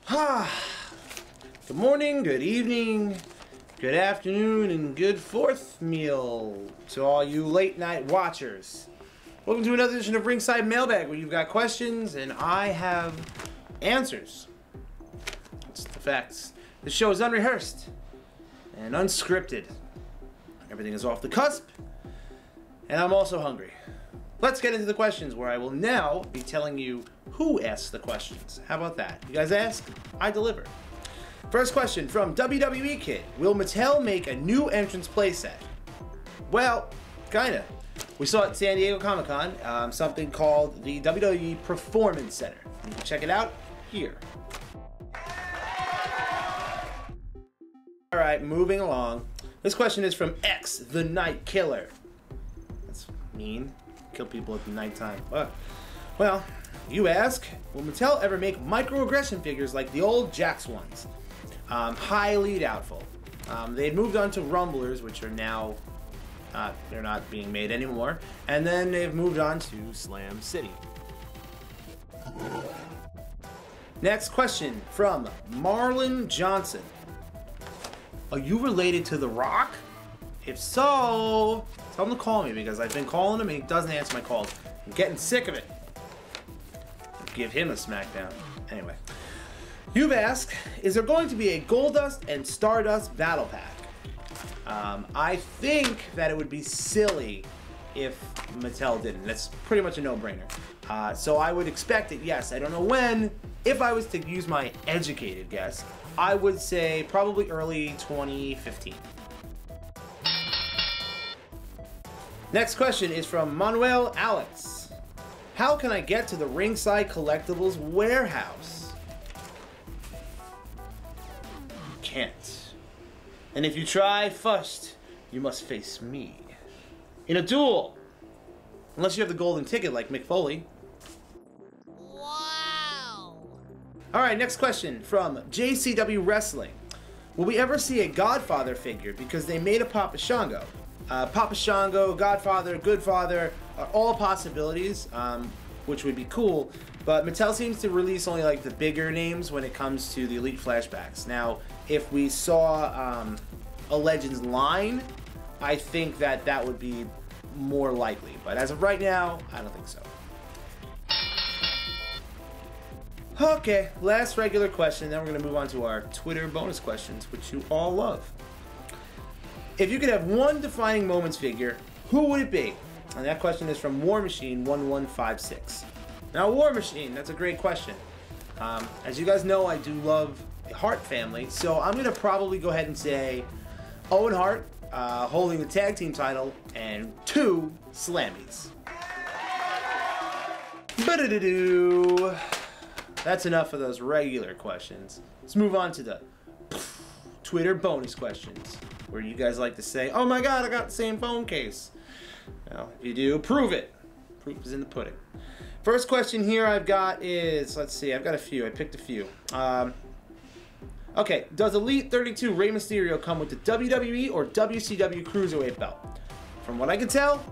Good morning, good evening, good afternoon, and good fourth meal to all you late night watchers. Welcome to another edition of Ringside Mailbag, where you've got questions and I have answers. It's the facts. This show is unrehearsed and unscripted. Everything is off the cusp, and I'm also hungry. Let's get into the questions, where I will now be telling you who asks the questions. How about that? You guys ask, I deliver. First question from WWE Kid. Will Mattel make a new entrance playset? Well, kinda. We saw it at San Diego Comic-Con, something called the WWE Performance Center. You can check it out here. Alright, moving along. This question is from X, the Night Killer. That's mean. Kill people at the nighttime. Well, you ask, will Mattel ever make microaggression figures like the old Jakks ones? Highly doubtful. They'd moved on to Rumblers, which are now, they're not being made anymore. And then they've moved on to Slam City. Next question from Marlon Johnson. Are you related to The Rock? If so, tell him to call me, because I've been calling him and he doesn't answer my calls. I'm getting sick of it. Give him a smackdown. Anyway. You've asked, is there going to be a Goldust and Stardust battle pack? I think that it would be silly if Mattel didn't. That's pretty much a no-brainer. So I would expect it, yes. I don't know when. If I was to use my educated guess, I would say probably early 2015. Next question is from Manuel Alex. How can I get to the Ringside Collectibles warehouse? You can't. And if you try, first, you must face me in a duel. Unless you have the golden ticket like Mick Foley. Wow! Alright, next question from JCW Wrestling. Will we ever see a Godfather figure, because they made a Papa Shango? Papa Shango, Godfather, Goodfather are all possibilities, which would be cool, but Mattel seems to release only like the bigger names when it comes to the Elite flashbacks. Now, if we saw a Legends line, I think that that would be more likely, but as of right now, I don't think so. Okay, last regular question, then we're going to move on to our Twitter bonus questions, which you all love. If you could have one defining moments figure, who would it be? And that question is from War Machine 1156. Now, War Machine, that's a great question. As you guys know, I do love the Hart family, so I'm going to probably go ahead and say Owen Hart holding the tag team title and 2 Slammies. Ba-da-da-doo. That's enough of those regular questions. Let's move on to the Twitter bonus questions, where you guys like to say, oh my god, I got the same phone case. Well, if you do, prove it. Proof is in the pudding. First question here I've got is, let's see, I've got a few. I picked a few. Okay, does Elite 32 Rey Mysterio come with the WWE or WCW Cruiserweight belt? From what I can tell,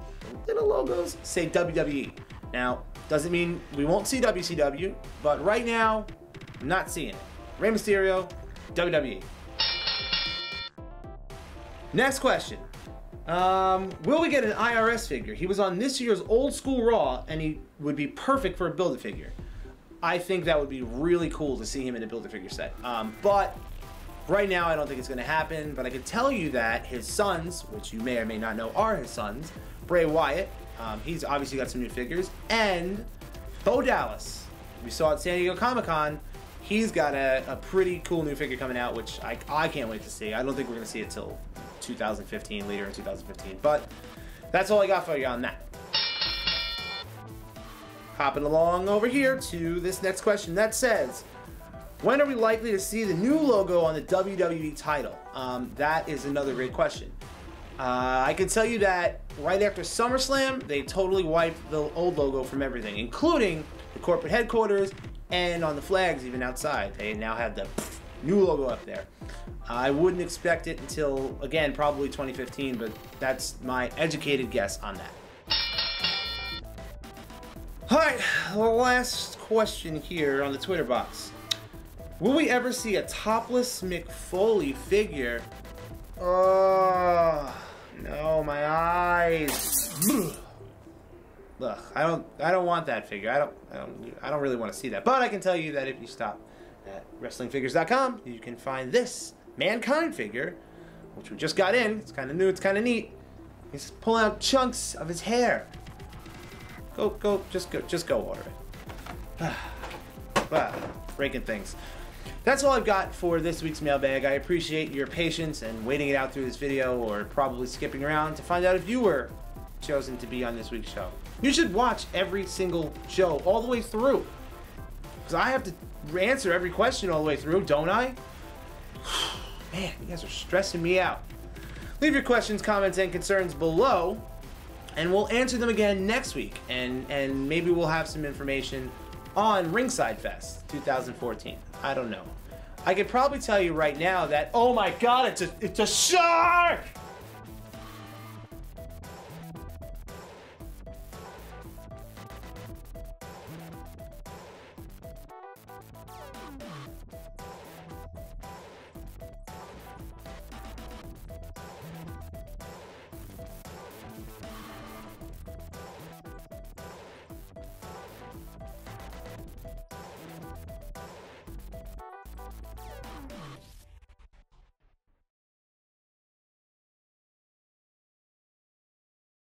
the little logos say WWE. Now, doesn't mean we won't see WCW, but right now, I'm not seeing it. Rey Mysterio, WWE. Next question. Will we get an IRS figure? He was on this year's Old School Raw, and he would be perfect for a Build-A-Figure. I think that would be really cool to see him in a Build-A-Figure set. But right now, I don't think it's going to happen. But I can tell you that his sons, which you may or may not know are his sons, Bray Wyatt, he's obviously got some new figures, and Bo Dallas, we saw at San Diego Comic-Con, he's got a pretty cool new figure coming out, which I can't wait to see. I don't think we're going to see it till 2015, later in 2015. But that's all I got for you on that. Hopping along over here to this next question that says, when are we likely to see the new logo on the WWE title? That is another great question. I can tell you that right after SummerSlam, they totally wiped the old logo from everything, including the corporate headquarters and on the flags even outside. They now have the new logo up there. I wouldn't expect it until, again, probably 2015, but that's my educated guess on that. Alright, the last question here on the Twitter box. Will we ever see a topless McFoley figure? Oh, no, my eyes. Ugh, I don't want that figure. I don't really want to see that. But I can tell you that if you stop at WrestlingFigures.com, you can find this Mankind figure, which we just got in. It's kind of new. It's kind of neat. He's pulling out chunks of his hair. Just go order it. Breaking things. That's all I've got for this week's mailbag. I appreciate your patience and waiting it out through this video, or probably skipping around to find out if you were chosen to be on this week's show. You should watch every single show all the way through, because I have to answer every question all the way through, don't I? Man, you guys are stressing me out. Leave your questions, comments, and concerns below, and we'll answer them again next week, and maybe we'll have some information on Ringside Fest 2014. I don't know. I could probably tell you right now that, oh my god, it's a shark!